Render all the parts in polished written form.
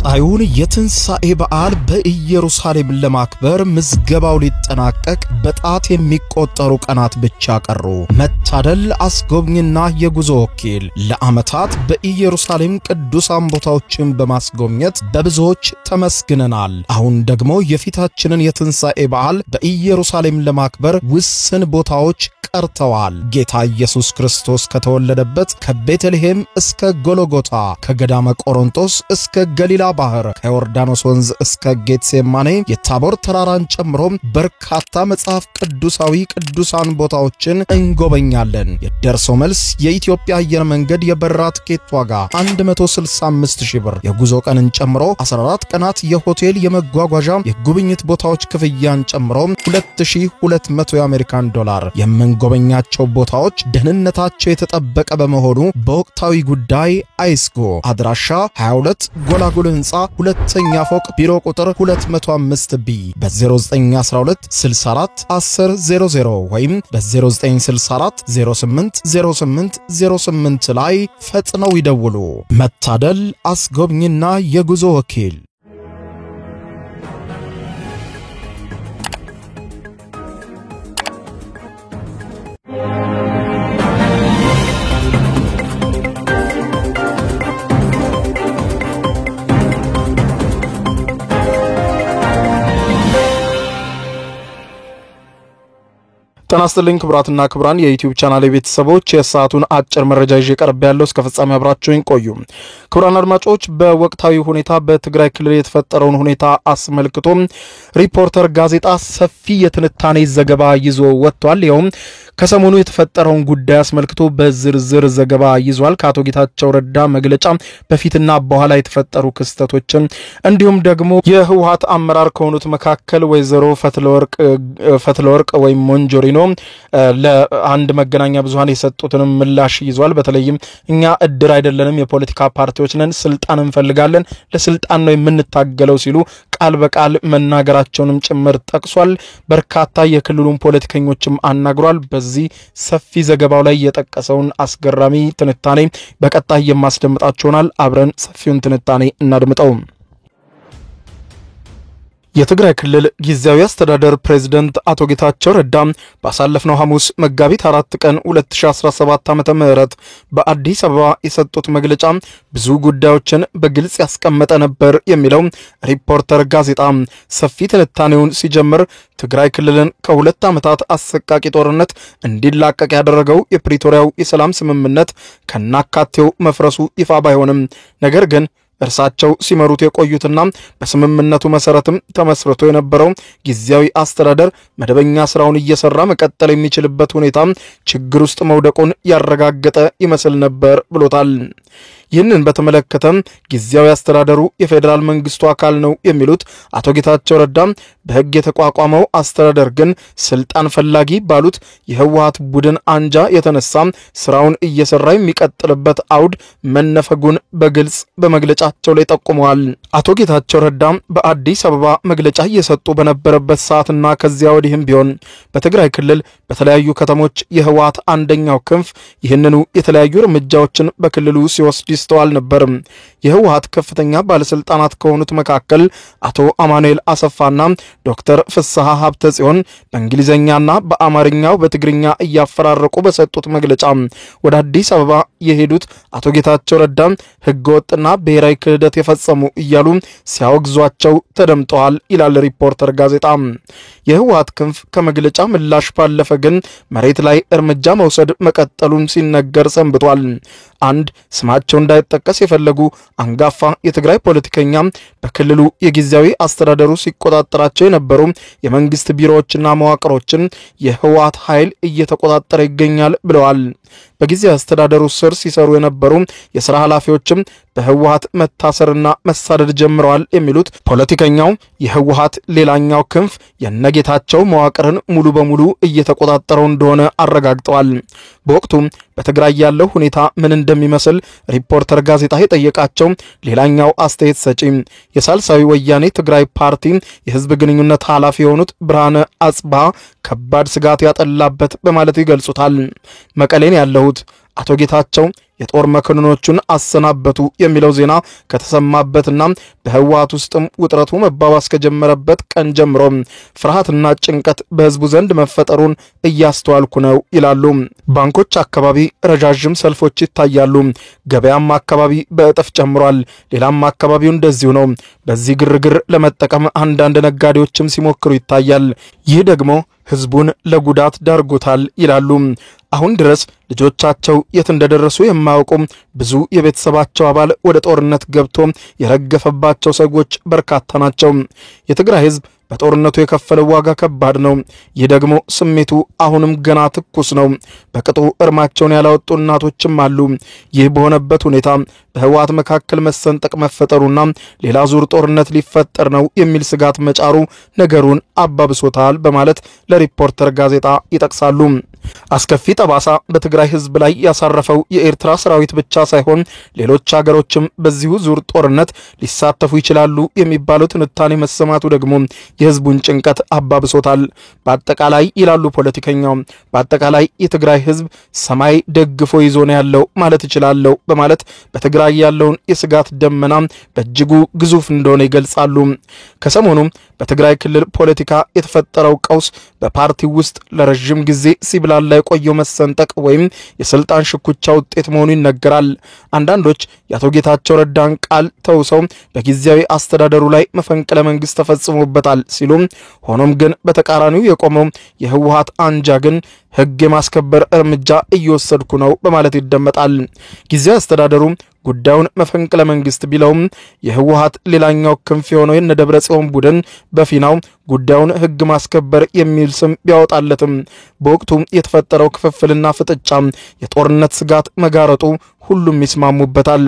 ቀጣዩን የትንሳኤ በዓል በኢየሩሳሌም ለማክበር ምዝገባው ሊጠናቀቅ በጣት የሚቆጠሩ ቀናት ብቻ ቀሩ። መታደል አስጎብኝና የጉዞ ወኪል ለዓመታት በኢየሩሳሌም ቅዱሳን ቦታዎችን በማስጎብኘት በብዙዎች ተመስግነናል። አሁን ደግሞ የፊታችንን የትንሳኤ በዓል በኢየሩሳሌም ለማክበር ውስን ቦታዎች ቀርተዋል። ጌታ ኢየሱስ ክርስቶስ ከተወለደበት ከቤተልሔም እስከ ጎልጎታ፣ ከገዳመ ቆሮንቶስ እስከ ገሊላ ባህር፣ ከዮርዳኖስ ወንዝ እስከ ጌትሴማኔ የታቦር ተራራን ጨምሮ በርካታ መጽሐፍ ቅዱሳዊ ቅዱሳን ቦታዎችን እንጎበኛለን። የደርሶ መልስ የኢትዮጵያ አየር መንገድ የበረራ ትኬት ዋጋ 165,000 ብር፣ የጉዞ ቀንን ጨምሮ 14 ቀናት የሆቴል የመጓጓዣ የጉብኝት ቦታዎች ክፍያን ጨምሮ 2200 የአሜሪካን ዶላር። ጎበኛቸው ቦታዎች ደህንነታቸው የተጠበቀ በመሆኑ በወቅታዊ ጉዳይ አይስጎ። አድራሻ 22 ጎላጉል ህንጻ ሁለተኛ ፎቅ ቢሮ ቁጥር 205B በ0912 64 1000 ወይም በ0964 08 08 08 ላይ ፈጥነው ይደውሉ። መታደል አስጎብኝና የጉዞ ወኪል። ተናስተልኝ ክብራትና ክብራን የዩቲዩብ ቻናል ቤተሰቦች የሰዓቱን አጭር መረጃ ይዤ ቀርብ ያለው እስከ ፍጻሜ አብራችሁኝ ቆዩ። ክብራን አድማጮች በወቅታዊ ሁኔታ በትግራይ ክልል የተፈጠረውን ሁኔታ አስመልክቶ ሪፖርተር ጋዜጣ ሰፊ የትንታኔ ዘገባ ይዞ ወጥቷል። ይኸውም ከሰሞኑ የተፈጠረውን ጉዳይ አስመልክቶ በዝርዝር ዘገባ ይዟል። ከአቶ ጌታቸው ረዳ መግለጫ በፊትና በኋላ የተፈጠሩ ክስተቶችን እንዲሁም ደግሞ የህወሓት አመራር ከሆኑት መካከል ወይዘሮ ፈትለወርቅ ወይም ሞንጆሪኖ ለአንድ መገናኛ ብዙሃን የሰጡትን ምላሽ ይዟል። በተለይም እኛ እድር አይደለንም የፖለቲካ ፓርቲዎች ነን፣ ስልጣን እንፈልጋለን፣ ለስልጣን ነው የምንታገለው ሲሉ ቃል በቃል መናገራቸውንም ጭምር ጠቅሷል። በርካታ የክልሉን ፖለቲከኞችም አናግሯል። በዚህ ሰፊ ዘገባው ላይ የጠቀሰውን አስገራሚ ትንታኔ በቀጣይ የማስደምጣችሁናል። አብረን ሰፊውን ትንታኔ እናድምጠው። የትግራይ ክልል ጊዜያዊ አስተዳደር ፕሬዝዳንት አቶ ጌታቸው ረዳ ባሳለፍነው ሐሙስ መጋቢት 4 ቀን 2017 ዓ.ም በአዲስ አበባ የሰጡት መግለጫ ብዙ ጉዳዮችን በግልጽ ያስቀመጠ ነበር የሚለው ሪፖርተር ጋዜጣ ሰፊ ትንታኔውን ሲጀምር ትግራይ ክልልን ከሁለት ዓመታት አሰቃቂ ጦርነት እንዲላቀቅ ያደረገው የፕሪቶሪያው የሰላም ስምምነት ከናካቴው መፍረሱ ይፋ ባይሆንም ነገር ግን እርሳቸው ሲመሩት የቆዩትና በስምምነቱ መሰረትም ተመስርቶ የነበረው ጊዜያዊ አስተዳደር መደበኛ ስራውን እየሰራ መቀጠል የሚችልበት ሁኔታ ችግር ውስጥ መውደቁን ያረጋገጠ ይመስል ነበር ብሎታል። ይህንን በተመለከተ ጊዜያዊ አስተዳደሩ የፌደራል መንግስቱ አካል ነው የሚሉት አቶ ጌታቸው ረዳ በህግ የተቋቋመው አስተዳደር ግን ስልጣን ፈላጊ ባሉት የህወሓት ቡድን አንጃ የተነሳ ስራውን እየሰራ የሚቀጥልበት አውድ መነፈጉን በግልጽ በመግለጫቸው ላይ ጠቁመዋል። አቶ ጌታቸው ረዳ በአዲስ አበባ መግለጫ እየሰጡ በነበረበት ሰዓትና ከዚያ ወዲህም ቢሆን በትግራይ ክልል በተለያዩ ከተሞች የህወሓት አንደኛው ክንፍ ይህንኑ የተለያዩ እርምጃዎችን በክልሉ ሲወስድ ይስተዋል ነበር። የህወሓት ከፍተኛ ባለስልጣናት ከሆኑት መካከል አቶ አማኑኤል አሰፋና ዶክተር ፍስሐ ሀብተጽዮን በእንግሊዘኛና በአማርኛው በትግርኛ እያፈራረቁ በሰጡት መግለጫ ወደ አዲስ አበባ የሄዱት አቶ ጌታቸው ረዳ ህገወጥና ብሔራዊ ክህደት የፈጸሙ እያሉ ሲያወግዟቸው ተደምጠዋል ይላል ሪፖርተር ጋዜጣ። የህወሓት ክንፍ ከመግለጫ ምላሽ ባለፈ ግን መሬት ላይ እርምጃ መውሰድ መቀጠሉን ሲነገር ሰንብቷል። አንድ ስማቸው እንዳይጠቀስ የፈለጉ አንጋፋ የትግራይ ፖለቲከኛ በክልሉ የጊዜያዊ አስተዳደሩ ሲቆጣጠራቸው የነበሩ የመንግስት ቢሮዎችና መዋቅሮችን የህወሓት ኃይል እየተቆጣጠረ ይገኛል ብለዋል። በጊዜያዊ አስተዳደሩ ስር ሲሰሩ የነበሩ የሥራ ኃላፊዎችም በህወሓት መታሰርና መሳደድ ጀምረዋል የሚሉት ፖለቲከኛው የህወሓት ሌላኛው ክንፍ የነጌታቸው መዋቅርን ሙሉ በሙሉ እየተቆጣጠረው እንደሆነ አረጋግጠዋል። በወቅቱ በትግራይ ያለው ሁኔታ ምን እንደሚመስል ሪፖርተር ጋዜጣ የጠየቃቸው ሌላኛው አስተያየት ሰጪ የሳልሳዊ ወያኔ ትግራይ ፓርቲ የህዝብ ግንኙነት ኃላፊ የሆኑት ብርሃነ አጽባ ከባድ ስጋት ያጠላበት በማለት ይገልጹታል። መቀሌን ያለሁት አቶ ጌታቸው የጦር መኮንኖቹን አሰናበቱ የሚለው ዜና ከተሰማበትና በህወሓት ውስጥም ውጥረቱ መባባስ ከጀመረበት ቀን ጀምሮ ፍርሃትና ጭንቀት በህዝቡ ዘንድ መፈጠሩን እያስተዋልኩ ነው ይላሉ። ባንኮች አካባቢ ረጃጅም ሰልፎች ይታያሉ። ገበያም አካባቢ በእጥፍ ጨምሯል። ሌላም አካባቢው እንደዚሁ ነው። በዚህ ግርግር ለመጠቀም አንዳንድ ነጋዴዎችም ሲሞክሩ ይታያል። ይህ ደግሞ ህዝቡን ለጉዳት ዳርጎታል ይላሉ። አሁን ድረስ ልጆቻቸው የት እንደደረሱ የማያውቁ ብዙ የቤተሰባቸው አባል ወደ ጦርነት ገብቶ የረገፈባቸው ሰዎች በርካታ ናቸው። የትግራይ ህዝብ በጦርነቱ የከፈለው ዋጋ ከባድ ነው። ይህ ደግሞ ስሜቱ አሁንም ገና ትኩስ ነው። በቅጡ እርማቸውን ያላወጡ እናቶችም አሉ። ይህ በሆነበት ሁኔታ በህወሓት መካከል መሰንጠቅ መፈጠሩና ሌላ ዙር ጦርነት ሊፈጠር ነው የሚል ስጋት መጫሩ ነገሩን አባብሶታል በማለት ለሪፖርተር ጋዜጣ ይጠቅሳሉ። አስከፊ ጠባሳ በትግራይ ህዝብ ላይ ያሳረፈው የኤርትራ ሰራዊት ብቻ ሳይሆን ሌሎች ሀገሮችም በዚሁ ዙር ጦርነት ሊሳተፉ ይችላሉ የሚባለው ትንታኔ መሰማቱ ደግሞ የህዝቡን ጭንቀት አባብሶታል። በአጠቃላይ ይላሉ ፖለቲከኛው፣ በአጠቃላይ የትግራይ ህዝብ ሰማይ ደግፎ ይዞ ነው ያለው ማለት ይችላል በማለት በትግራይ ያለውን የስጋት ደመና በእጅጉ ግዙፍ እንደሆነ ይገልጻሉ። ከሰሞኑ በትግራይ ክልል ፖለቲካ የተፈጠረው ቀውስ በፓርቲው ውስጥ ለረጅም ጊዜ ሲብላላ የቆየው መሰንጠቅ ወይም የስልጣን ሽኩቻ ውጤት መሆኑ ይነገራል። አንዳንዶች የአቶ ጌታቸው ረዳን ቃል ተውሰው በጊዜያዊ አስተዳደሩ ላይ መፈንቅለ መንግስት ተፈጽሞበታል ሲሉ፣ ሆኖም ግን በተቃራኒው የቆመው የህወሓት አንጃ ግን ህግ የማስከበር እርምጃ እየወሰድኩ ነው በማለት ይደመጣል። ጊዜያዊ አስተዳደሩ ጉዳዩን መፈንቅለ መንግስት ቢለውም የህወሓት ሌላኛው ክንፍ የሆነው የነደብረጽዮን ቡድን በፊናው ጉዳዩን ህግ ማስከበር የሚል ስም ቢያወጣለትም በወቅቱ የተፈጠረው ክፍፍልና ፍጥጫ የጦርነት ስጋት መጋረጡ ሁሉም ይስማሙበታል።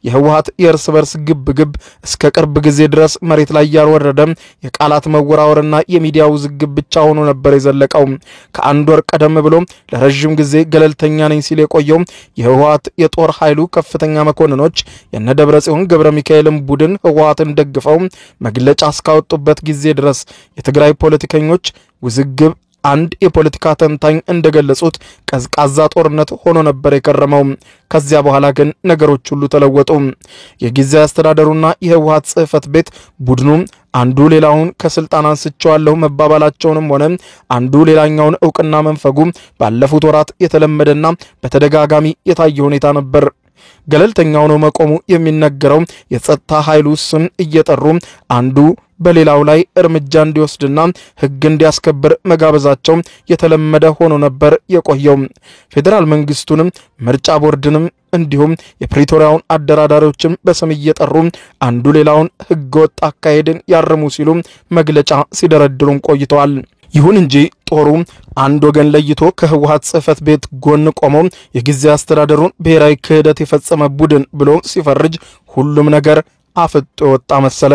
የህወሓት የእርስ በርስ ግብግብ እስከ ቅርብ ጊዜ ድረስ መሬት ላይ ያልወረደ የቃላት መወራወርና የሚዲያ ውዝግብ ብቻ ሆኖ ነበር የዘለቀው። ከአንድ ወር ቀደም ብሎ ለረጅም ጊዜ ገለልተኛ ነኝ ሲል የቆየው የህወሓት የጦር ኃይሉ ከፍተኛ መኮንኖች የነደብረጽዮን ገብረ ሚካኤልን ቡድን ህወሓትን ደግፈው መግለጫ እስካወጡበት ጊዜ ድረስ የትግራይ ፖለቲከኞች ውዝግብ አንድ የፖለቲካ ተንታኝ እንደገለጹት ቀዝቃዛ ጦርነት ሆኖ ነበር የከረመው። ከዚያ በኋላ ግን ነገሮች ሁሉ ተለወጡ። የጊዜያዊ አስተዳደሩና የህወሓት ጽህፈት ቤት ቡድኑ አንዱ ሌላውን ከስልጣን አንስቻለሁ መባባላቸውንም ሆነ አንዱ ሌላኛውን ዕውቅና መንፈጉ ባለፉት ወራት የተለመደና በተደጋጋሚ የታየ ሁኔታ ነበር። ገለልተኛ ሆኖ መቆሙ የሚነገረው የጸጥታ ኃይሉ ስም እየጠሩ አንዱ በሌላው ላይ እርምጃ እንዲወስድና ህግ እንዲያስከብር መጋበዛቸው የተለመደ ሆኖ ነበር የቆየው። ፌደራል መንግስቱንም ምርጫ ቦርድንም እንዲሁም የፕሪቶሪያውን አደራዳሪዎችም በስም እየጠሩ አንዱ ሌላውን ህገወጥ አካሄድን ያርሙ ሲሉ መግለጫ ሲደረድሩም ቆይተዋል። ይሁን እንጂ ጦሩ አንድ ወገን ለይቶ ከህወሓት ጽህፈት ቤት ጎን ቆሞ የጊዜያዊ አስተዳደሩን ብሔራዊ ክህደት የፈጸመ ቡድን ብሎ ሲፈርጅ ሁሉም ነገር አፍጦ ወጣ መሰለ።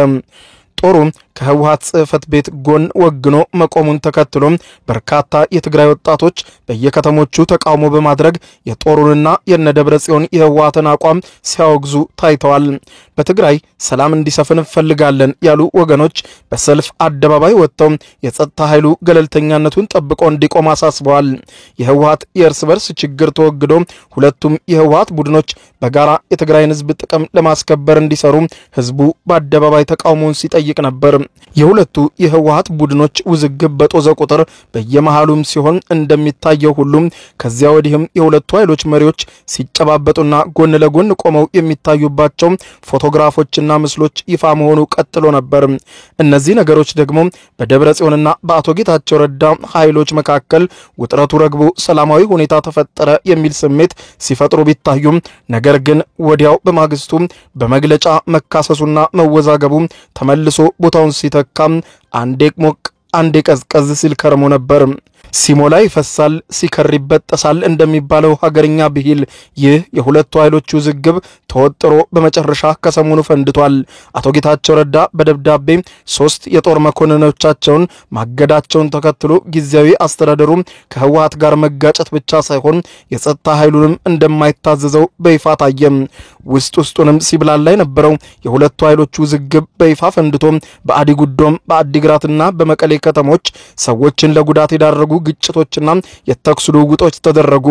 ጦሩ ከህወሓት ጽህፈት ቤት ጎን ወግኖ መቆሙን ተከትሎ በርካታ የትግራይ ወጣቶች በየከተሞቹ ተቃውሞ በማድረግ የጦሩንና የነደብረጽዮን የህወሓትን አቋም ሲያወግዙ ታይተዋል። በትግራይ ሰላም እንዲሰፍን ፈልጋለን ያሉ ወገኖች በሰልፍ አደባባይ ወጥተው የጸጥታ ኃይሉ ገለልተኛነቱን ጠብቆ እንዲቆም አሳስበዋል። የህወሓት የእርስ በርስ ችግር ተወግዶ ሁለቱም የህወሓት ቡድኖች በጋራ የትግራይን ህዝብ ጥቅም ለማስከበር እንዲሰሩ ህዝቡ በአደባባይ ተቃውሞውን ሲጠይቅ ነበር። የሁለቱ የህወሓት ቡድኖች ውዝግብ በጦዘ ቁጥር በየመሃሉም ሲሆን እንደሚታየው ሁሉም ከዚያ ወዲህም የሁለቱ ኃይሎች መሪዎች ሲጨባበጡና ጎን ለጎን ቆመው የሚታዩባቸው ፎቶግራፎችና ምስሎች ይፋ መሆኑ ቀጥሎ ነበር። እነዚህ ነገሮች ደግሞ በደብረጽዮንና በአቶ ጌታቸው ረዳ ኃይሎች መካከል ውጥረቱ ረግቦ ሰላማዊ ሁኔታ ተፈጠረ የሚል ስሜት ሲፈጥሩ ቢታዩም ነገር ግን ወዲያው በማግስቱ በመግለጫ መካሰሱና መወዛገቡ ተመልሶ ቦታውን ሲተካም አንዴ ሞቅ አንዴ ቀዝቀዝ ሲል ከርሞ ነበር። ሲሞላ ይፈሳል ሲከር ይበጠሳል እንደሚባለው ሀገርኛ ብሂል ይህ የሁለቱ ኃይሎች ውዝግብ ተወጥሮ በመጨረሻ ከሰሞኑ ፈንድቷል። አቶ ጌታቸው ረዳ በደብዳቤ 3 የጦር መኮንኖቻቸውን ማገዳቸውን ተከትሎ ጊዜያዊ አስተዳደሩ ከህወሓት ጋር መጋጨት ብቻ ሳይሆን የጸጥታ ኃይሉንም እንደማይታዘዘው በይፋ ታየ። ውስጡንም ሲብላላ የነበረው የሁለቱ ኃይሎች ውዝግብ በይፋ ፈንድቶ በአዲጉዶም በአዲግራትና በመቀሌ ከተሞች ሰዎችን ለጉዳት የዳረጉ ግጭቶችና የተኩስ ልውውጦች ተደረጉ።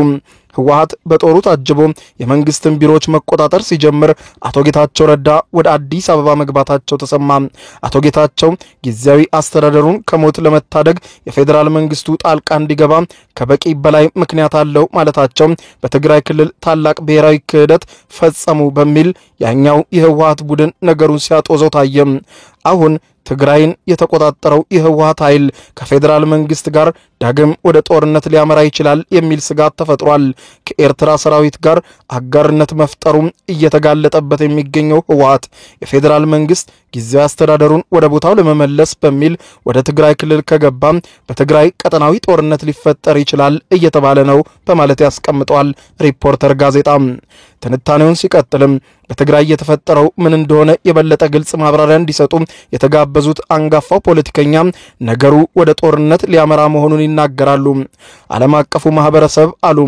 ህወሓት በጦሩ ታጅቦ የመንግስትን ቢሮዎች መቆጣጠር ሲጀምር አቶ ጌታቸው ረዳ ወደ አዲስ አበባ መግባታቸው ተሰማ። አቶ ጌታቸው ጊዜያዊ አስተዳደሩን ከሞት ለመታደግ የፌዴራል መንግስቱ ጣልቃ እንዲገባ ከበቂ በላይ ምክንያት አለው ማለታቸው በትግራይ ክልል ታላቅ ብሔራዊ ክህደት ፈጸሙ በሚል ያኛው የህወሓት ቡድን ነገሩን ሲያጦዘው ታየ። አሁን ትግራይን የተቆጣጠረው የህወሓት ኃይል ከፌዴራል መንግስት ጋር ዳግም ወደ ጦርነት ሊያመራ ይችላል የሚል ስጋት ተፈጥሯል። ከኤርትራ ሰራዊት ጋር አጋርነት መፍጠሩ እየተጋለጠበት የሚገኘው ህወሓት የፌዴራል መንግስት ጊዜያዊ አስተዳደሩን ወደ ቦታው ለመመለስ በሚል ወደ ትግራይ ክልል ከገባ በትግራይ ቀጠናዊ ጦርነት ሊፈጠር ይችላል እየተባለ ነው በማለት ያስቀምጧል ሪፖርተር ጋዜጣ። ትንታኔውን ሲቀጥልም በትግራይ የተፈጠረው ምን እንደሆነ የበለጠ ግልጽ ማብራሪያ እንዲሰጡ የተጋበዙት አንጋፋው ፖለቲከኛ ነገሩ ወደ ጦርነት ሊያመራ መሆኑን ይናገራሉ። ዓለም አቀፉ ማህበረሰብ አሉ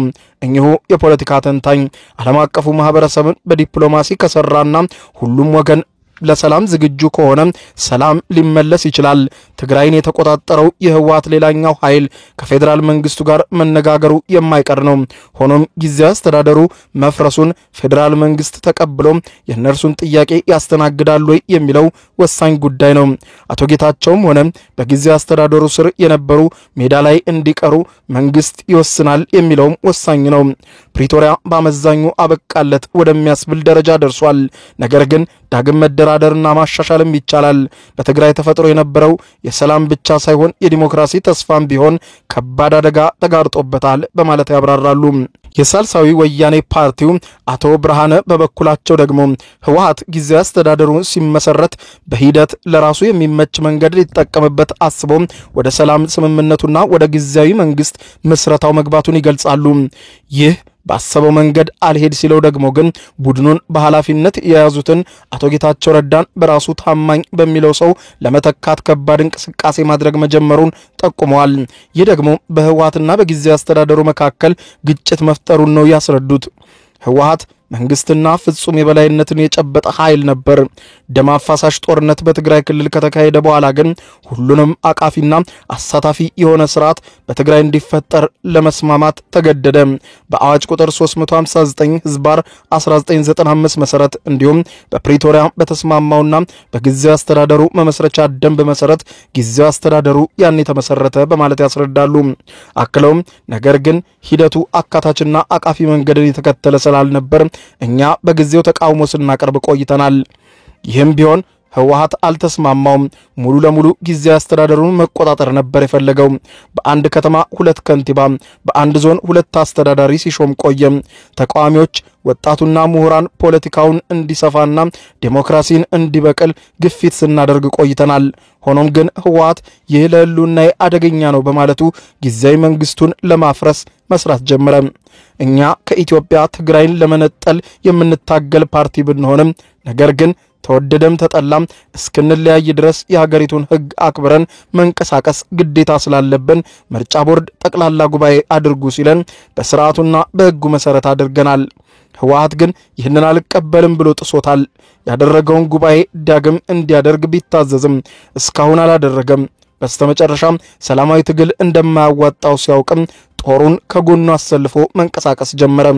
እኚሁ የፖለቲካ ተንታኝ ዓለም አቀፉ ማህበረሰብን በዲፕሎማሲ ከሰራና ሁሉም ወገን ለሰላም ዝግጁ ከሆነ ሰላም ሊመለስ ይችላል። ትግራይን የተቆጣጠረው የህወሓት ሌላኛው ኃይል ከፌዴራል መንግስቱ ጋር መነጋገሩ የማይቀር ነው። ሆኖም ጊዜያዊ አስተዳደሩ መፍረሱን ፌዴራል መንግስት ተቀብሎ የነርሱን ጥያቄ ያስተናግዳል ወይ የሚለው ወሳኝ ጉዳይ ነው። አቶ ጌታቸውም ሆነ በጊዜያዊ አስተዳደሩ ስር የነበሩ ሜዳ ላይ እንዲቀሩ መንግስት ይወስናል የሚለውም ወሳኝ ነው። ፕሪቶሪያ በአመዛኙ አበቃለት ወደሚያስብል ደረጃ ደርሷል። ነገር ግን ዳግም መደራደርና ማሻሻልም ይቻላል። በትግራይ ተፈጥሮ የነበረው የሰላም ብቻ ሳይሆን የዲሞክራሲ ተስፋም ቢሆን ከባድ አደጋ ተጋርጦበታል በማለት ያብራራሉ። የሳልሳዊ ወያኔ ፓርቲው አቶ ብርሃነ በበኩላቸው ደግሞ ህወሓት ጊዜያዊ አስተዳደሩን ሲመሰረት በሂደት ለራሱ የሚመች መንገድ ሊጠቀምበት አስቦ ወደ ሰላም ስምምነቱና ወደ ጊዜያዊ መንግስት ምስረታው መግባቱን ይገልጻሉ። ይህ ባሰበው መንገድ አልሄድ ሲለው ደግሞ ግን ቡድኑን በኃላፊነት የያዙትን አቶ ጌታቸው ረዳን በራሱ ታማኝ በሚለው ሰው ለመተካት ከባድ እንቅስቃሴ ማድረግ መጀመሩን ጠቁመዋል። ይህ ደግሞ በህወሓትና በጊዜያዊ አስተዳደሩ መካከል ግጭት መፍጠሩን ነው ያስረዱት። ህወሓት መንግስትና ፍጹም የበላይነትን የጨበጠ ኃይል ነበር። ደም አፋሳሽ ጦርነት በትግራይ ክልል ከተካሄደ በኋላ ግን ሁሉንም አቃፊና አሳታፊ የሆነ ስርዓት በትግራይ እንዲፈጠር ለመስማማት ተገደደ። በአዋጅ ቁጥር 359/1995 መሰረት እንዲሁም በፕሪቶሪያ በተስማማውና በጊዜያዊ አስተዳደሩ መመስረቻ ደንብ መሰረት ጊዜያዊ አስተዳደሩ ያን ተመሰረተ በማለት ያስረዳሉ። አክለውም ነገር ግን ሂደቱ አካታችና አቃፊ መንገድን የተከተለ ስላልነበር እኛ በጊዜው ተቃውሞ ስናቀርብ ቆይተናል። ይህም ቢሆን ህወሓት አልተስማማውም። ሙሉ ለሙሉ ጊዜያዊ አስተዳደሩን መቆጣጠር ነበር የፈለገው። በአንድ ከተማ 2 ከንቲባ፣ በአንድ ዞን 2 አስተዳዳሪ ሲሾም ቆየ። ተቃዋሚዎች ወጣቱና ምሁራን ፖለቲካውን እንዲሰፋና ዴሞክራሲን እንዲበቅል ግፊት ስናደርግ ቆይተናል። ሆኖም ግን ህወሓት ይህ ለህልውና አደገኛ ነው በማለቱ ጊዜያዊ መንግስቱን ለማፍረስ መስራት ጀመረ። እኛ ከኢትዮጵያ ትግራይን ለመነጠል የምንታገል ፓርቲ ብንሆንም ነገር ግን ተወደደም ተጠላም እስክንለያይ ድረስ የሀገሪቱን ህግ አክብረን መንቀሳቀስ ግዴታ ስላለብን ምርጫ ቦርድ ጠቅላላ ጉባኤ አድርጉ ሲለን በስርዓቱና በህጉ መሰረት አድርገናል። ህወሓት ግን ይህንን አልቀበልም ብሎ ጥሶታል። ያደረገውን ጉባኤ ዳግም እንዲያደርግ ቢታዘዝም እስካሁን አላደረገም። በስተመጨረሻም ሰላማዊ ትግል እንደማያዋጣው ሲያውቅም ጦሩን ከጎኑ አሰልፎ መንቀሳቀስ ጀመረ።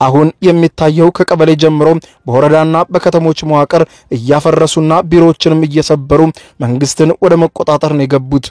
አሁን የሚታየው ከቀበሌ ጀምሮ በወረዳና በከተሞች መዋቅር እያፈረሱና ቢሮዎችንም እየሰበሩ መንግስትን ወደ መቆጣጠር ነው የገቡት።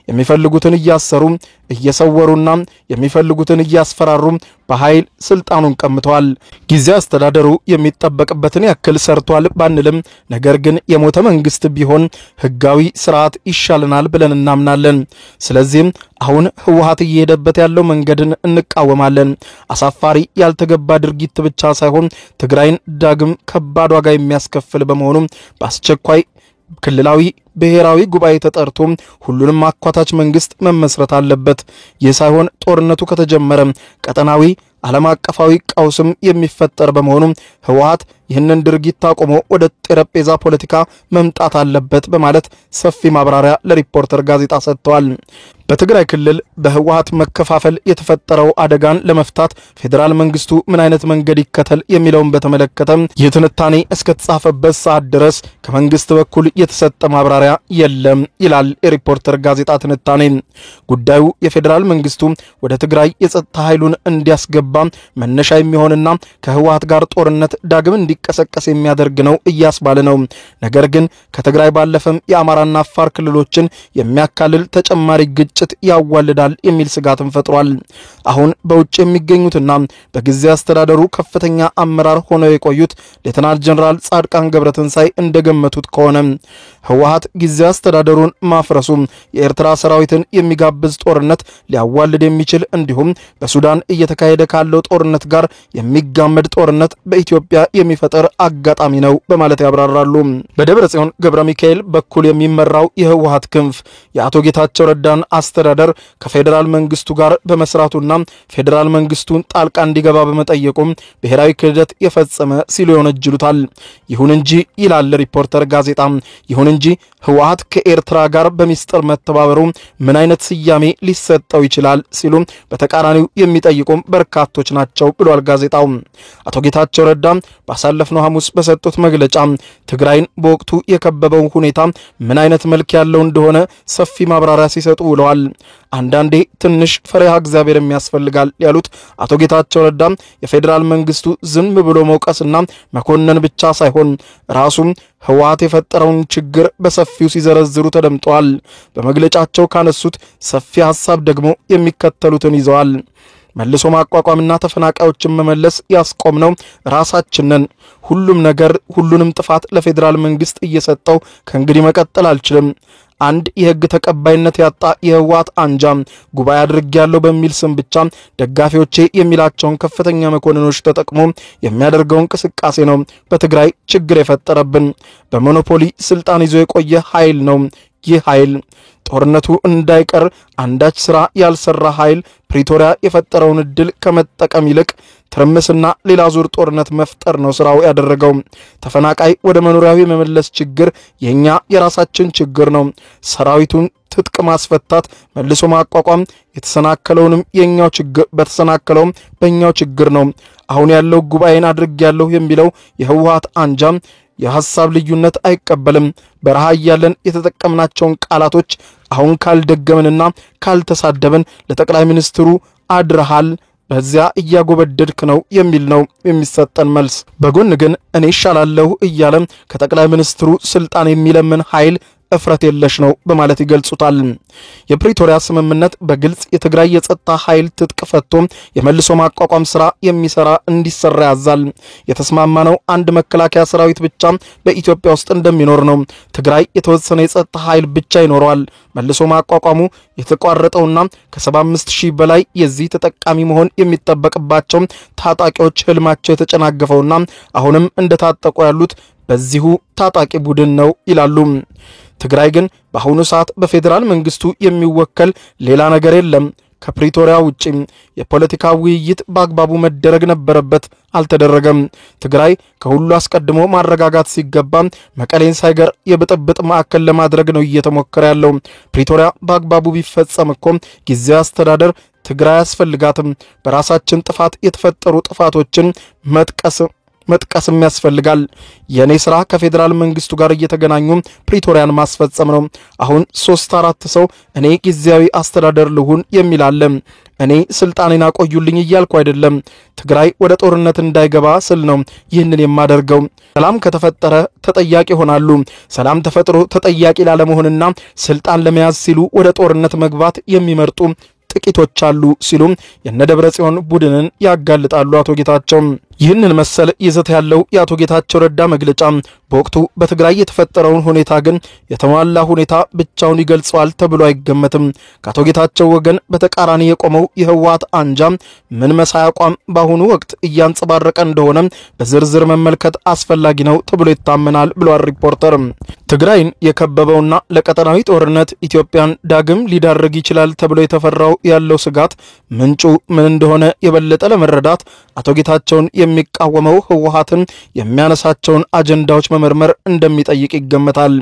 የሚፈልጉትን እያሰሩ እየሰወሩና የሚፈልጉትን እያስፈራሩ በኃይል ስልጣኑን ቀምተዋል። ጊዜያዊ አስተዳደሩ የሚጠበቅበትን ያክል ሰርቷል ባንልም ነገር ግን የሞተ መንግስት ቢሆን ህጋዊ ስርዓት ይሻለናል ብለን እናምናለን። ስለዚህም አሁን ህወሓት እየሄደበት ያለው መንገድን እንቃወማለን። አሳፋሪ ያልተገባ ድርጊት ብቻ ሳይሆን ትግራይን ዳግም ከባድ ዋጋ የሚያስከፍል በመሆኑ በአስቸኳይ ክልላዊ ብሔራዊ ጉባኤ ተጠርቶ ሁሉንም አኳታች መንግስት መመስረት አለበት። ይህ ሳይሆን ጦርነቱ ከተጀመረ ቀጠናዊ ዓለም አቀፋዊ ቀውስም የሚፈጠር በመሆኑ ህወሓት ይህንን ድርጊት አቆሞ ወደ ጠረጴዛ ፖለቲካ መምጣት አለበት በማለት ሰፊ ማብራሪያ ለሪፖርተር ጋዜጣ ሰጥተዋል። በትግራይ ክልል በህወሓት መከፋፈል የተፈጠረው አደጋን ለመፍታት ፌደራል መንግስቱ ምን አይነት መንገድ ይከተል የሚለውን በተመለከተ የትንታኔ እስከተጻፈበት ሰዓት ድረስ ከመንግስት በኩል የተሰጠ ማብራሪያ የለም ይላል የሪፖርተር ጋዜጣ ትንታኔ። ጉዳዩ የፌደራል መንግስቱ ወደ ትግራይ የጸጥታ ኃይሉን እንዲያስገባ መነሻ የሚሆንና ከህወሓት ጋር ጦርነት ዳግም እንዲቀሰቀስ የሚያደርግ ነው እያስባለ ነው። ነገር ግን ከትግራይ ባለፈም የአማራና አፋር ክልሎችን የሚያካልል ተጨማሪ ግጭት ያዋልዳል የሚል ስጋትን ፈጥሯል። አሁን በውጭ የሚገኙትና በጊዜያዊ አስተዳደሩ ከፍተኛ አመራር ሆነው የቆዩት ሌተናል ጀነራል ጻድቃን ገብረትንሳይ እንደገመቱት ከሆነ ህወሓት ጊዜያዊ አስተዳደሩን ማፍረሱ የኤርትራ ሰራዊትን የሚጋብዝ ጦርነት ሊያዋልድ የሚችል እንዲሁም በሱዳን እየተካሄደ ካለው ጦርነት ጋር የሚጋመድ ጦርነት በኢትዮጵያ የሚፈጠር አጋጣሚ ነው በማለት ያብራራሉ። በደብረጽዮን ገብረ ሚካኤል በኩል የሚመራው የህወሓት ክንፍ የአቶ ጌታቸው ረዳን አስተዳደር ከፌደራል መንግስቱ ጋር በመስራቱና ፌደራል መንግስቱን ጣልቃ እንዲገባ በመጠየቁ ብሔራዊ ክህደት የፈጸመ ሲሉ ይወነጅሉታል። ይሁን እንጂ ይላል ሪፖርተር ጋዜጣ፣ ይሁን እንጂ ህወሓት ከኤርትራ ጋር በሚስጥር መተባበሩ ምን አይነት ስያሜ ሊሰጠው ይችላል ሲሉ በተቃራኒው የሚጠይቁ በርካቶች ናቸው ብሏል ጋዜጣው። አቶ ጌታቸው ረዳ ባሳለፍነው ሐሙስ በሰጡት መግለጫ ትግራይን በወቅቱ የከበበው ሁኔታ ምን አይነት መልክ ያለው እንደሆነ ሰፊ ማብራሪያ ሲሰጡ ውለዋል። አንዳንዴ ትንሽ ፈሪሃ እግዚአብሔር የሚያስፈልጋል ያሉት አቶ ጌታቸው ረዳ የፌደራል መንግስቱ ዝም ብሎ መውቀስና መኮነን ብቻ ሳይሆን ራሱም ህወሓት የፈጠረውን ችግር በሰፊው ሲዘረዝሩ ተደምጠዋል። በመግለጫቸው ካነሱት ሰፊ ሐሳብ ደግሞ የሚከተሉትን ይዘዋል። መልሶ ማቋቋምና ተፈናቃዮችን መመለስ ያስቆምነው ራሳችንን። ሁሉንም ጥፋት ለፌደራል መንግስት እየሰጠው ከእንግዲህ መቀጠል አልችልም። አንድ የህግ ተቀባይነት ያጣ የህወሓት አንጃ ጉባኤ አድርጌያለሁ በሚል ስም ብቻ ደጋፊዎቼ የሚላቸውን ከፍተኛ መኮንኖች ተጠቅሞ የሚያደርገው እንቅስቃሴ ነው በትግራይ ችግር የፈጠረብን። በሞኖፖሊ ስልጣን ይዞ የቆየ ኃይል ነው። ይህ ኃይል ጦርነቱ እንዳይቀር አንዳች ስራ ያልሰራ ኃይል ፕሪቶሪያ የፈጠረውን እድል ከመጠቀም ይልቅ ትርምስና ሌላ ዙር ጦርነት መፍጠር ነው ስራው ያደረገው። ተፈናቃይ ወደ መኖሪያው የመመለስ ችግር የራሳችን ችግር ነው። ሰራዊቱን ትጥቅ ማስፈታት፣ መልሶ ማቋቋም የተሰናከለውንም በተሰናከለውም በእኛው ችግር ነው። አሁን ያለው ጉባኤን አድርጌያለሁ የሚለው የህወሓት አንጃም የሐሳብ ልዩነት አይቀበልም። በረሃ ያለን የተጠቀምናቸውን ቃላቶች አሁን ካልደገመንና ካልተሳደበን ለጠቅላይ ሚኒስትሩ አድረሃል በዚያ እያጎበደድክ ነው የሚል ነው የሚሰጠን መልስ። በጎን ግን እኔ ይሻላለሁ እያለም ከጠቅላይ ሚኒስትሩ ስልጣን የሚለምን ኃይል እፍረት የለሽ ነው በማለት ይገልጹታል። የፕሪቶሪያ ስምምነት በግልጽ የትግራይ የጸጥታ ኃይል ትጥቅ ፈቶ የመልሶ ማቋቋም ስራ እንዲሰራ ያዛል። የተስማማነው አንድ መከላከያ ሰራዊት ብቻ በኢትዮጵያ ውስጥ እንደሚኖር ነው። ትግራይ የተወሰነ የጸጥታ ኃይል ብቻ ይኖረዋል። መልሶ ማቋቋሙ የተቋረጠውና ከ75000 በላይ የዚህ ተጠቃሚ መሆን የሚጠበቅባቸው ታጣቂዎች ህልማቸው የተጨናገፈውና አሁንም እንደታጠቁ ያሉት በዚሁ ታጣቂ ቡድን ነው ይላሉ። ትግራይ ግን በአሁኑ ሰዓት በፌደራል መንግስቱ የሚወከል ሌላ ነገር የለም። ከፕሪቶሪያ ውጪ የፖለቲካ ውይይት በአግባቡ መደረግ ነበረበት፣ አልተደረገም። ትግራይ ከሁሉ አስቀድሞ ማረጋጋት ሲገባ መቀሌን ሳይቀር የብጥብጥ ማዕከል ለማድረግ ነው እየተሞከረ ያለው። ፕሪቶሪያ በአግባቡ ቢፈጸም እኮ ጊዜያዊ አስተዳደር ትግራይ ያስፈልጋትም። በራሳችን ጥፋት የተፈጠሩ ጥፋቶችን መጥቀስም ያስፈልጋል። የኔ ስራ ከፌደራል መንግስቱ ጋር እየተገናኙ ፕሪቶሪያን ማስፈጸም ነው። አሁን 3-4 ሰው እኔ ጊዜያዊ አስተዳደር ልሁን የሚላለ እኔ ስልጣኔን አቆዩልኝ እያልኩ አይደለም። ትግራይ ወደ ጦርነት እንዳይገባ ስል ነው ይህንን የማደርገው። ሰላም ከተፈጠረ ተጠያቂ ሆናሉ። ሰላም ተፈጥሮ ተጠያቂ ላለመሆንና ስልጣን ለመያዝ ሲሉ ወደ ጦርነት መግባት የሚመርጡ ጥቂቶች አሉ ሲሉ የነደብረጽዮን ቡድንን ያጋልጣሉ አቶ ጌታቸው። ይህንን መሰል ይዘት ያለው የአቶ ጌታቸው ረዳ መግለጫ በወቅቱ በትግራይ የተፈጠረውን ሁኔታ ግን የተሟላ ሁኔታ ብቻውን ይገልጸዋል ተብሎ አይገመትም። ከአቶ ጌታቸው ወገን በተቃራኒ የቆመው የህወሓት አንጃ ምን መሳይ አቋም በአሁኑ ወቅት እያንጸባረቀ እንደሆነ በዝርዝር መመልከት አስፈላጊ ነው ተብሎ ይታመናል ብሏል ሪፖርተር። ትግራይን የከበበውና ለቀጠናዊ ጦርነት ኢትዮጵያን ዳግም ሊዳርግ ይችላል ተብሎ የተፈራው ያለው ስጋት ምንጩ ምን እንደሆነ የበለጠ ለመረዳት አቶ ጌታቸውን የሚቃወመው ህወሓትን የሚያነሳቸውን አጀንዳዎች መመርመር እንደሚጠይቅ ይገመታል።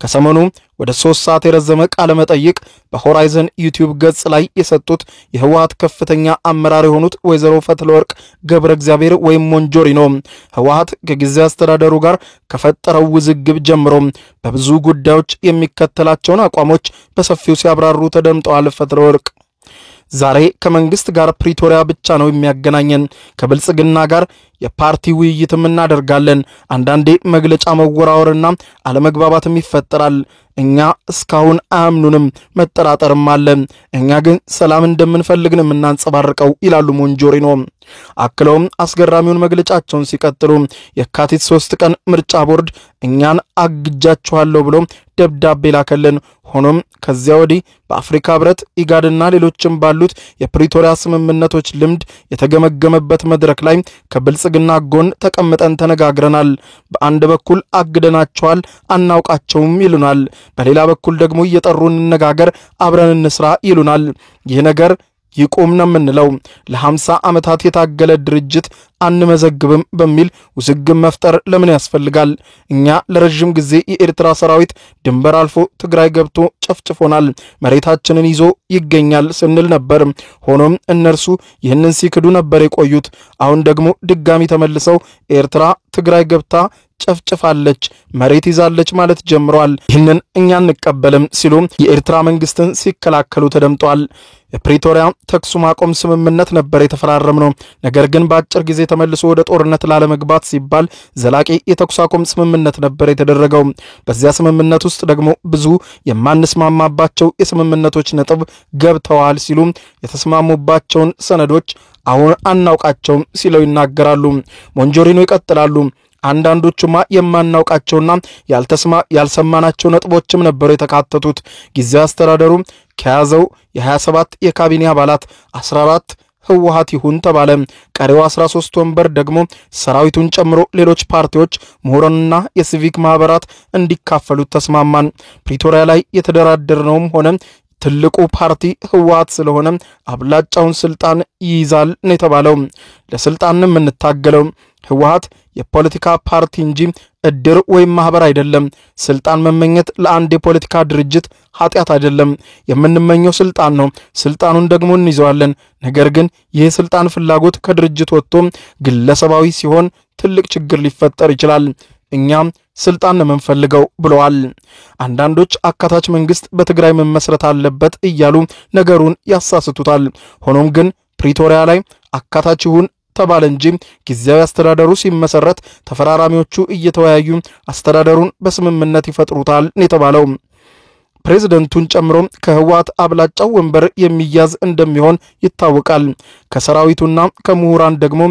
ከሰሞኑ ወደ 3 ሰዓት የረዘመ ቃለ መጠይቅ በሆራይዘን ዩቲዩብ ገጽ ላይ የሰጡት የህወሓት ከፍተኛ አመራር የሆኑት ወይዘሮ ፈትለወርቅ ገብረ እግዚአብሔር ወይም ሞንጆሪኖ ህወሓት ከጊዜያዊ አስተዳደሩ ጋር ከፈጠረው ውዝግብ ጀምሮ በብዙ ጉዳዮች የሚከተላቸውን አቋሞች በሰፊው ሲያብራሩ ተደምጠዋል። ፈትለወርቅ ዛሬ ከመንግስት ጋር ፕሪቶሪያ ብቻ ነው የሚያገናኘን። ከብልጽግና ጋር የፓርቲ ውይይትም እናደርጋለን። አንዳንዴ መግለጫ መወራወርና አለመግባባትም ይፈጠራል። እኛ እስካሁን አያምኑንም፣ መጠራጠርም አለ። እኛ ግን ሰላም እንደምንፈልግ ነው የምናንጸባርቀው ይላሉ ሞንጆሪኖ። አክለውም አስገራሚውን መግለጫቸውን ሲቀጥሉ የካቲት 3 ቀን ምርጫ ቦርድ እኛን አግጃችኋለሁ ብሎ ደብዳቤ ላከልን። ሆኖም ከዚያ ወዲህ በአፍሪካ ህብረት ኢጋድና ሌሎችም ባሉት የፕሪቶሪያ ስምምነቶች ልምድ የተገመገመበት መድረክ ላይ ከብልጽግና ጎን ተቀምጠን ተነጋግረናል። በአንድ በኩል አግደናቸዋል፣ አናውቃቸውም ይሉናል። በሌላ በኩል ደግሞ እየጠሩ እንነጋገር፣ አብረን እንስራ ይሉናል። ይህ ነገር ይቆም ነው የምንለው። ለ50 ዓመታት የታገለ ድርጅት አንመዘግብም በሚል ውዝግብ መፍጠር ለምን ያስፈልጋል? እኛ ለረጅም ጊዜ የኤርትራ ሰራዊት ድንበር አልፎ ትግራይ ገብቶ ጨፍጭፎናል፣ መሬታችንን ይዞ ይገኛል ስንል ነበር። ሆኖም እነርሱ ይህንን ሲክዱ ነበር የቆዩት። አሁን ደግሞ ድጋሚ ተመልሰው ኤርትራ ትግራይ ገብታ ጨፍጭፋለች፣ መሬት ይዛለች ማለት ጀምሯል። ይህንን እኛ እንቀበልም ሲሉ የኤርትራ መንግስትን ሲከላከሉ ተደምጧል። የፕሪቶሪያ ተኩስ ማቆም ስምምነት ነበር የተፈራረምነው። ነገር ግን በአጭር ጊዜ ተመልሶ ወደ ጦርነት ላለመግባት ሲባል ዘላቂ የተኩስ አቆም ስምምነት ነበር የተደረገው። በዚያ ስምምነት ውስጥ ደግሞ ብዙ የማንስማማባቸው የስምምነቶች ነጥብ ገብተዋል ሲሉ የተስማሙባቸውን ሰነዶች አሁን አናውቃቸውም ሲለው ይናገራሉ። ሞንጆሪኖ ይቀጥላሉ። አንዳንዶቹማ የማናውቃቸውና ያልሰማናቸው ነጥቦችም ነበሩ የተካተቱት። ጊዜያዊ አስተዳደሩ ከያዘው የ27 የካቢኔ አባላት 14 ህወሓት ይሁን ተባለ። ቀሪው 13 ወንበር ደግሞ ሰራዊቱን ጨምሮ ሌሎች ፓርቲዎች፣ ምሁራንና የሲቪክ ማህበራት እንዲካፈሉት ተስማማን። ፕሪቶሪያ ላይ የተደራደርነውም ሆነ ትልቁ ፓርቲ ህወሓት ስለሆነ አብላጫውን ስልጣን ይይዛል ነው የተባለው። ለስልጣን የምንታገለው ህወሓት የፖለቲካ ፓርቲ እንጂ እድር ወይም ማህበር አይደለም። ስልጣን መመኘት ለአንድ የፖለቲካ ድርጅት ኃጢያት አይደለም። የምንመኘው ስልጣን ነው። ስልጣኑን ደግሞ እንይዘዋለን። ነገር ግን ይህ ስልጣን ፍላጎት ከድርጅት ወጥቶ ግለሰባዊ ሲሆን ትልቅ ችግር ሊፈጠር ይችላል። እኛም ስልጣን ነው የምንፈልገው ብለዋል። አንዳንዶች አካታች መንግስት በትግራይ መመስረት አለበት እያሉ ነገሩን ያሳስቱታል። ሆኖም ግን ፕሪቶሪያ ላይ አካታች ይሁን ተባለ እንጂ ጊዜያዊ አስተዳደሩ ሲመሰረት ተፈራራሚዎቹ እየተወያዩ አስተዳደሩን በስምምነት ይፈጥሩታል የተባለው። ፕሬዝዳንቱን ጨምሮ ከህወሓት አብላጫው ወንበር የሚያዝ እንደሚሆን ይታወቃል። ከሰራዊቱና ከምሁራን ደግሞ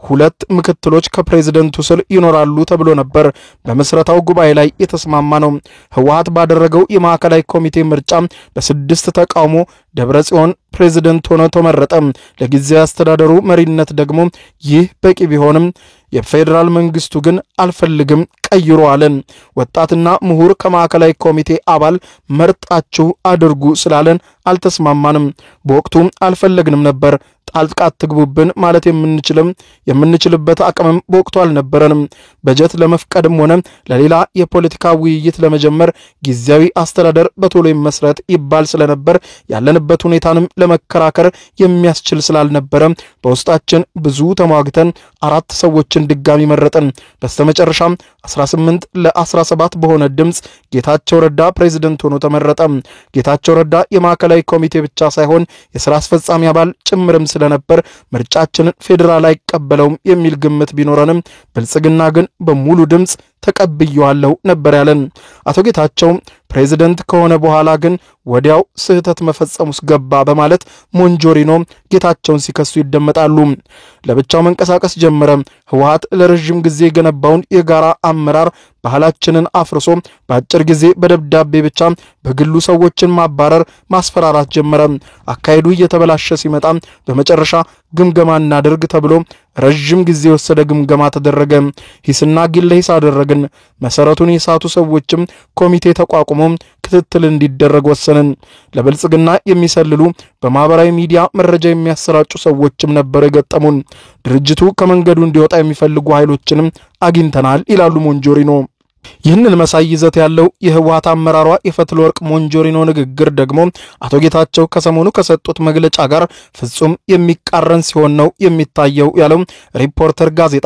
2 ምክትሎች ከፕሬዝዳንቱ ስር ይኖራሉ ተብሎ ነበር በመስረታው ጉባኤ ላይ የተስማማ ነው። ህወሓት ባደረገው የማዕከላዊ ኮሚቴ ምርጫ በ6 ተቃውሞ ደብረጽዮን ፕሬዝዳንት ሆኖ ተመረጠ። ለጊዜያዊ አስተዳደሩ መሪነት ደግሞ ይህ በቂ ቢሆንም የፌደራል መንግስቱ ግን አልፈልግም ቀይሮ አለን። ወጣትና ምሁር ከማዕከላዊ ኮሚቴ አባል መርጣችሁ አድርጉ ስላለን አልተስማማንም። በወቅቱ አልፈለግንም ነበር። ጣልቃ ትግቡብን ማለት የምንችልበት አቅምም በወቅቱ አልነበረንም። በጀት ለመፍቀድም ሆነ ለሌላ የፖለቲካ ውይይት ለመጀመር ጊዜያዊ አስተዳደር በቶሎ ይመስረት ይባል ስለነበር ያለንበት ሁኔታንም ለመከራከር የሚያስችል ስላልነበረ በውስጣችን ብዙ ተሟግተን 4 ሰዎችን ድጋሚ መረጠን። በስተመጨረሻም 18 ለ17 በሆነ ድምጽ ጌታቸው ረዳ ፕሬዝዳንት ሆኖ ተመረጠ። ጌታቸው ረዳ የማዕከላዊ ኮሚቴ ብቻ ሳይሆን የሥራ አስፈጻሚ አባል ጭምርም ስለነበር ምርጫችንን ፌደራል አይቀበለውም የሚል ግምት ቢኖረንም ብልጽግና ግን በሙሉ ድምጽ ተቀብየዋለሁ ነበር ያለን። አቶ ጌታቸው ፕሬዝዳንት ከሆነ በኋላ ግን ወዲያው ስህተት መፈጸሙስ ገባ በማለት ሞንጆሪኖ ጌታቸውን ሲከሱ ይደመጣሉ። ለብቻው መንቀሳቀስ ጀመረ። ህወሓት ለረጅም ጊዜ የገነባውን የጋራ አመራር ባህላችንን አፍርሶ በአጭር ጊዜ በደብዳቤ ብቻ በግሉ ሰዎችን ማባረር፣ ማስፈራራት ጀመረ። አካሄዱ እየተበላሸ ሲመጣ በመጨረሻ ግምገማ እናድርግ ተብሎ ረጅም ጊዜ ወሰደ ግምገማ ተደረገ። ሂስና ግለሂስ አደረግን። መሰረቱን የሳቱ ሰዎችም ኮሚቴ ተቋቁሞ ክትትል እንዲደረግ ወሰንን። ለብልጽግና የሚሰልሉ በማህበራዊ ሚዲያ መረጃ የሚያሰራጩ ሰዎችም ነበሩ የገጠሙን። ድርጅቱ ከመንገዱ እንዲወጣ የሚፈልጉ ኃይሎችንም አግኝተናል ይላሉ ሞንጆሪኖ። ይህንን መሳይ ይዘት ያለው የህወሓት አመራሯ የፈትለወርቅ ሞንጆሪኖ ንግግር ደግሞ አቶ ጌታቸው ከሰሞኑ ከሰጡት መግለጫ ጋር ፍጹም የሚቃረን ሲሆን ነው የሚታየው ያለው ሪፖርተር ጋዜጣ።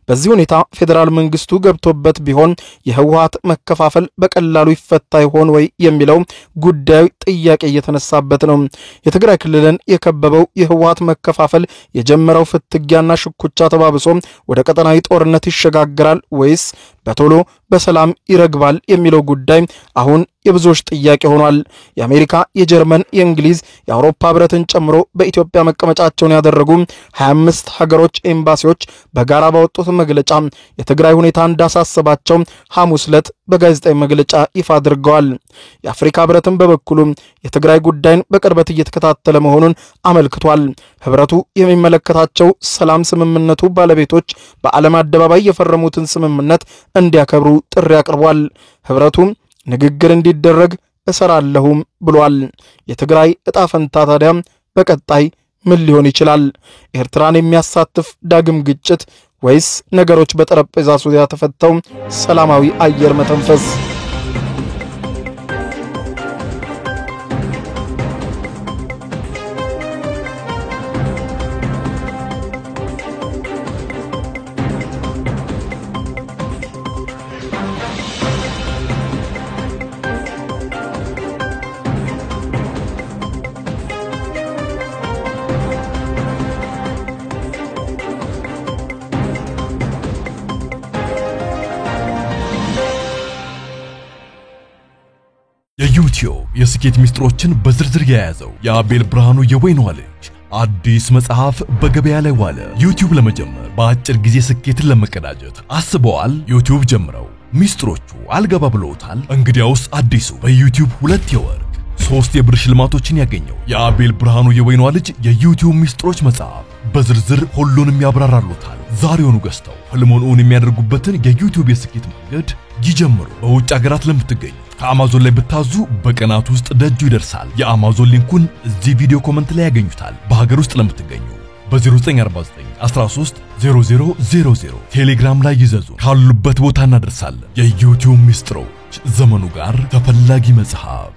በዚህ ሁኔታ ፌዴራል መንግስቱ ገብቶበት ቢሆን የህወሓት መከፋፈል በቀላሉ ይፈታ ይሆን ወይ የሚለው ጉዳዩ ጥያቄ እየተነሳበት ነው። የትግራይ ክልልን የከበበው የህወሓት መከፋፈል የጀመረው ፍትጊያና ሽኩቻ ተባብሶ ወደ ቀጠናዊ ጦርነት ይሸጋግራል ወይስ በቶሎ በሰላም ይረግባል የሚለው ጉዳይ አሁን የብዙዎች ጥያቄ ሆኗል። የአሜሪካ፣ የጀርመን፣ የእንግሊዝ፣ የአውሮፓ ህብረትን ጨምሮ በኢትዮጵያ መቀመጫቸውን ያደረጉ 25 ሀገሮች ኤምባሲዎች በጋራ ባወጡት መግለጫ የትግራይ ሁኔታ እንዳሳሰባቸው ሐሙስ ዕለት በጋዜጣዊ መግለጫ ይፋ አድርገዋል። የአፍሪካ ህብረትን በበኩሉ የትግራይ ጉዳይን በቅርበት እየተከታተለ መሆኑን አመልክቷል። ህብረቱ የሚመለከታቸው ሰላም ስምምነቱ ባለቤቶች በዓለም አደባባይ የፈረሙትን ስምምነት እንዲያከብሩ ጥሪ አቅርቧል። ህብረቱ ንግግር እንዲደረግ እሰራለሁም ብሏል። የትግራይ ዕጣ ፈንታ ታዲያ በቀጣይ ምን ሊሆን ይችላል? ኤርትራን የሚያሳትፍ ዳግም ግጭት ወይስ ነገሮች በጠረጴዛ ዙሪያ ተፈተው ሰላማዊ አየር መተንፈስ? የዩቲዩብ የስኬት ሚስጥሮችን በዝርዝር የያዘው የአቤል ብርሃኑ የወይኗ ልጅ አዲስ መጽሐፍ በገበያ ላይ ዋለ። ዩቲዩብ ለመጀመር በአጭር ጊዜ ስኬትን ለመቀዳጀት አስበዋል? ዩቲዩብ ጀምረው ሚስጥሮቹ አልገባ ብለውታል? እንግዲያውስ አዲሱ በዩቲዩብ 2 የወርቅ 3 የብር ሽልማቶችን ያገኘው የአቤል ብርሃኑ የወይኗ ልጅ የዩቲዩብ ሚስጥሮች መጽሐፍ በዝርዝር ሁሉንም ያብራራሉታል። ዛሬውኑ ገዝተው ህልሞን እውን የሚያደርጉበትን የዩቲዩብ የስኬት መንገድ ይጀምሩ። በውጭ ሀገራት ለምትገኙ ከአማዞን ላይ ብታዙ በቀናት ውስጥ ደጁ ይደርሳል። የአማዞን ሊንኩን እዚህ ቪዲዮ ኮሜንት ላይ ያገኙታል። በሀገር ውስጥ ለምትገኙ በ0949 13 0000 ቴሌግራም ላይ ይዘዙ። ካሉበት ቦታ እናደርሳለን። የዩቲዩብ ሚስጥሮች ዘመኑ ጋር ተፈላጊ መጽሐፍ